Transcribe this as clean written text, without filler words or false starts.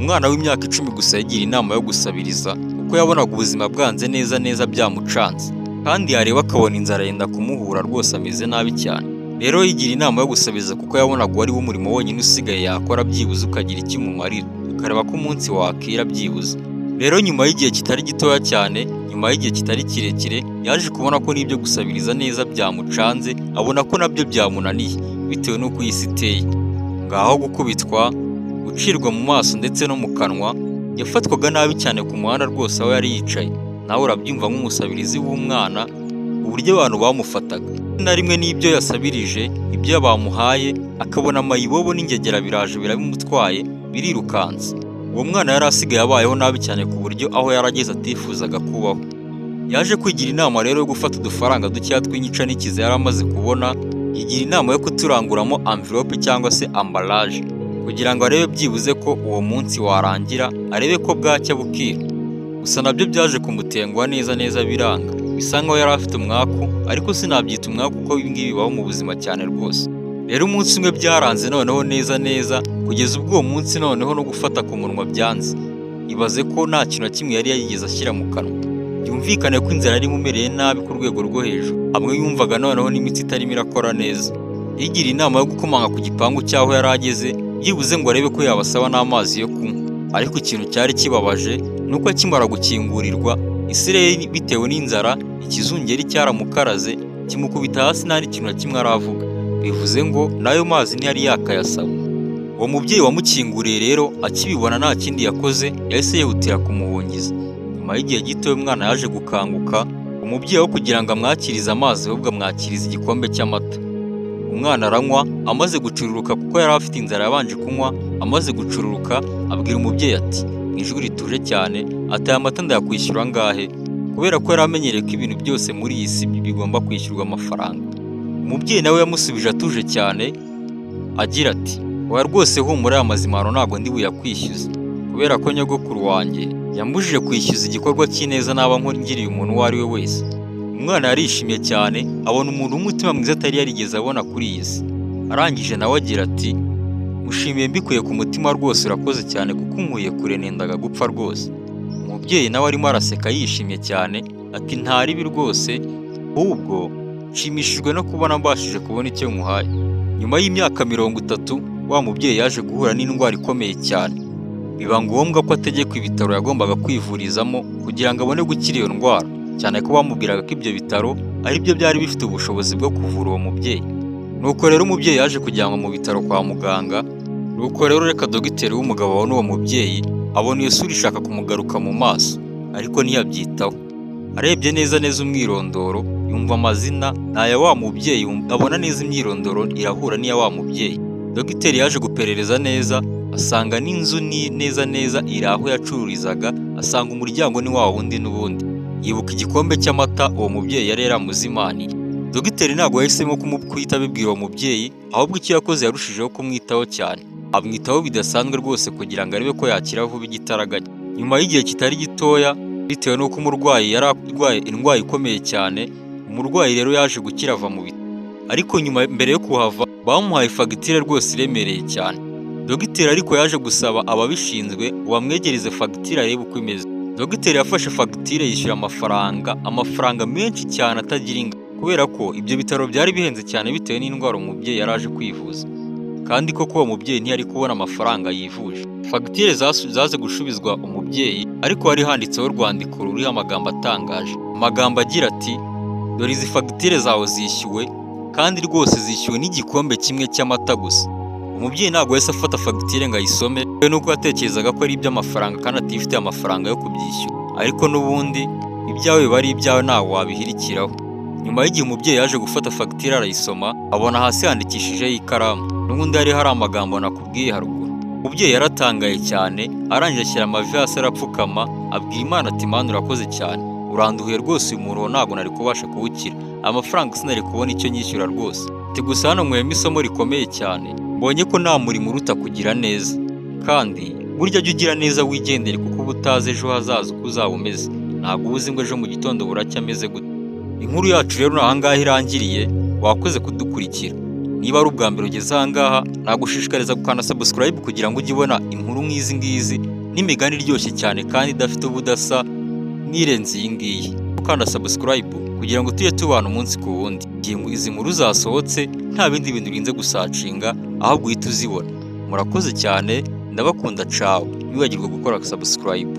Umwana w'imyaka 10 gusa yagira inama yo gusabiriza kuko yabonaga ubuzima bwanze neza byamucanze, kandi yareba akabona inzara yenda kumuhura rwose ameze nabi cyane. Rero yigira inama yo gusabiriza kuko yabonaga wari wo murimo wonyine usigaye yakora byibuze ukagira icyo umumarira, ukareba ko umunsi wakira byibuze. Rero nyuma y'igihe kitari gitoya cyane, nyuma y'igihe kitari kirekire, yaje kubona ko n'ibyo gusabiriza neza byamucanze, abona ko nabyo byamunaniye bitewe n'uko iyi si iteye. Ngaho gukubitwa, gucirwa mu maso ndetse no mu kanwa, yafatwaga nabi cyane ku muhanda rwose aho yari yicaye. Nawe urabyumva nk'umusabirizi w'umwana uburyo abantu bamufataga. Na rimwe n'ibyo yasabirije, ibyo bamuhaye, akabona amayibobo n'ingegera biraje birabimutwaye, birirukanse. Uwo mwana yari asigaye abayeho nabi cyane ku buryo aho yarageze atifuzaga kubaho. Yaje kwigira inama rero yo gufata udufaranga dukeya tw'inyica n'ikize yari amaze kubona, yigira inama yo kuturanguramo envelope cyangwa se emballage, kugira ngo arebe byibuze ko uwo munsi warangira, arebe ko bwacya bukira. Gusa nabyo byaje kumutenguha neza biranga. Bisa nkaho yari afite umwaku, ariko sinabyita umwaku kuko ibi ngibi bibaho mu buzima cyane rwose. Rero umunsi umwe byaranze noneho neza, kugeza ubwo uwo munsi noneho no gufata ku munwa byanze. Ibaze ko nta kintu na kimwe yari yigeze ashyira mu kanwa. Byumvikane ko inzara yari imumereye nabi ku rwego rwo hejuru. Hamwe yumvaga noneho n'imitsi itarimo irakora neza. Yigira inama yo gukomanga ku gipangu cy'aho yari ageze, yibuze ngo arebe ko yabasaba n'amazi yo kunywa. Ariko ikintu cyari kibabaje nuko akimara gukingurirwa, Isirayeli bitewe n'inzara, ikizungeri cyaramukaraze kimukubita hasi nta n'ikintu na kimwe aravuga. Bivuze ngo nayo mazi ntiyari yakayasaba. Uwo mubyeyi wamukinguriye rero akibibona nta kindi yakoze, yahise yihutira kumuhungiza. Nyuma y'igihe gito umwana yaje gukanguka, umubyeyi wo kugira ngo amwakirize amazi ahubwo amwakiriza igikombe cy'amata. Umwana aranywa, amaze gucururuka kuko yari afite inzara yabanje kunywa. Amaze gucururuka abwira umubyeyi ati, mu ijwi rituje cyane, ati aya mata ndayakwishyura angahe? Kubera ko yari amenyereye ko ibintu byose muri iyi si bigomba kwishyurwa amafaranga. Umubyeyi nawe yamusubije atuje cyane agira ati, oya rwose humura, aya mazimano ntabwo ndi buyakwishyuze, kubera ko nyogokuru wanjye yambujije kwishyuza igikorwa cy'ineza naba ngiriye umuntu uwo ari we wese. Umwana yarishimye cyane, abona umuntu w'umutima mwiza atari yarigeze abona kuri iyi si. Arangije nawe agira ati, mushimiye mbikuye ku mutima rwose, urakoze cyane kuko unkuye kure nendaga gupfa rwose. Umubyeyi nawe arimo araseka yishimye cyane ati, nta ribi rwose, ahubwo nshimishijwe no kubona mbashije kubona icyo nkuhaye. Nyuma y'imyaka 30, wa mubyeyi yaje guhura n'indwara ikomeye cyane. Biba ngombwa ko ategekwa ibitaro yagombaga kwivurizamo kugira ngo abone gukira iyo ndwara, cyane ko bamubwiraga ko ibyo bitaro ari byo byari bifite ubushobozi bwo kuvura uwo mubyeyi. Nuko rero umubyeyi yaje kujyanwa mu bitaro kwa muganga. Nuko rero reka dogiteri w'umugabo abona uwo mubyeyi, abona iyo sura ishaka kumugaruka mu maso, ariko ntiyabyitaho. Arebye neza umwirondoro, yumva amazina n'aya wa mubyeyi, abona neza imyirondoro irahura n'iya wa mubyeyi. Dogiteri yaje guperereza neza, asanga n'inzu ni neza iri aho yacururizaga, asanga umuryango ni wa wundi n'ubundi. Yibuka igikombe cy'amata uwo mubyeyi yari yaramuzimaniye. Dogiteri ntabwo yahisemo kumukubita abibwira uwo mubyeyi, ahubwo icyo yakoze yarushijeho kumwitaho cyane. Amwitaho bidasanzwe rwose kugira ngo arebe ko yakira vuba igitaraganya. Nyuma y'igihe kitari gitoya, bitewe n'uko umurwayi yari arwaye indwara ikomeye cyane, umurwayi rero yaje gukira ava mu bitaro. Ariko nyuma mbere yo kuhava, bamuhaye fagitire rwose iremereye cyane. Dogiteri ariko yaje gusaba ababishinzwe ngo bamwegereze fagitire arebe uko imeze. Dogiteri yafashe fagitire yishyura amafaranga menshi cyane atagira ingano, kubera ko ibyo bitaro byari bihenze cyane bitewe n'indwara umubyeyi yari aje kwivuza. Kandi koko uwo mubyeyi ntiyari kubona amafaranga yivuje. Fagitire zaze gushubizwa umubyeyi, ariko hari handitseho urwandiko ruriho amagambo atangaje. Amagambo agira ati, dore izi fagitire zawe zishyuwe, kandi rwose zishyuwe n'igikombe kimwe cy'amata gusa. Umubyeyi ntabwo yahise afata fagitire ngo ayisome, bitewe n'uko yatekerezaga ko ari iby'amafaranga kandi atifitiye amafaranga yo kubyishyura. Ariko n'ubundi ibyawe biba ari ibyawe, ntawe wabihirikiraho. Nyuma y'igihe umubyeyi yaje gufata fagitire arayisoma, abona hasi handikishijeho ikaramu. N'ubundi hari amagambo nakubwiye haruguru. Umubyeyi yaratangaye cyane, arangije ashyira amavi hasi arapfukama, abwira Imana ati, Mana urakoze cyane, uranduhuye rwose, uyu muruho ntabwo nari kubasha kuwukira, amafaranga sinari kubona icyo nyishyura rwose. Ati gusa hano mwema isomo rikomeye cyane, mbonye ko nta murimo uruta kugira neza, kandi burya jya ugira neza wigendere, kuko uba utazi ejo hazaza uko uzaba umeze. Ntabwo uzi ngo ejo mu gitondo buracya ameze gute. Inkuru yacu rero ahangaha irangiriye. Wakoze kudukurikira. Niba ari ubwa mbere ugeze ahangaha, nagushishikariza gukanda subscribe kugira ngo ujye ubona inkuru nk'izi ngizi n'imigani iryoshye cyane kandi idafite ubudasa n'irenze iyi ngiyi. Ukanda subscribe kugira ngo tujye tubana umunsi ku wundi. Igihe izi nkuru zasohotse nta bindi bintu urinze gusacinga ahubwo uhita uzibona. Murakoze cyane, ndabakunda cawe. Ntiwibagirwe gukora subscribe.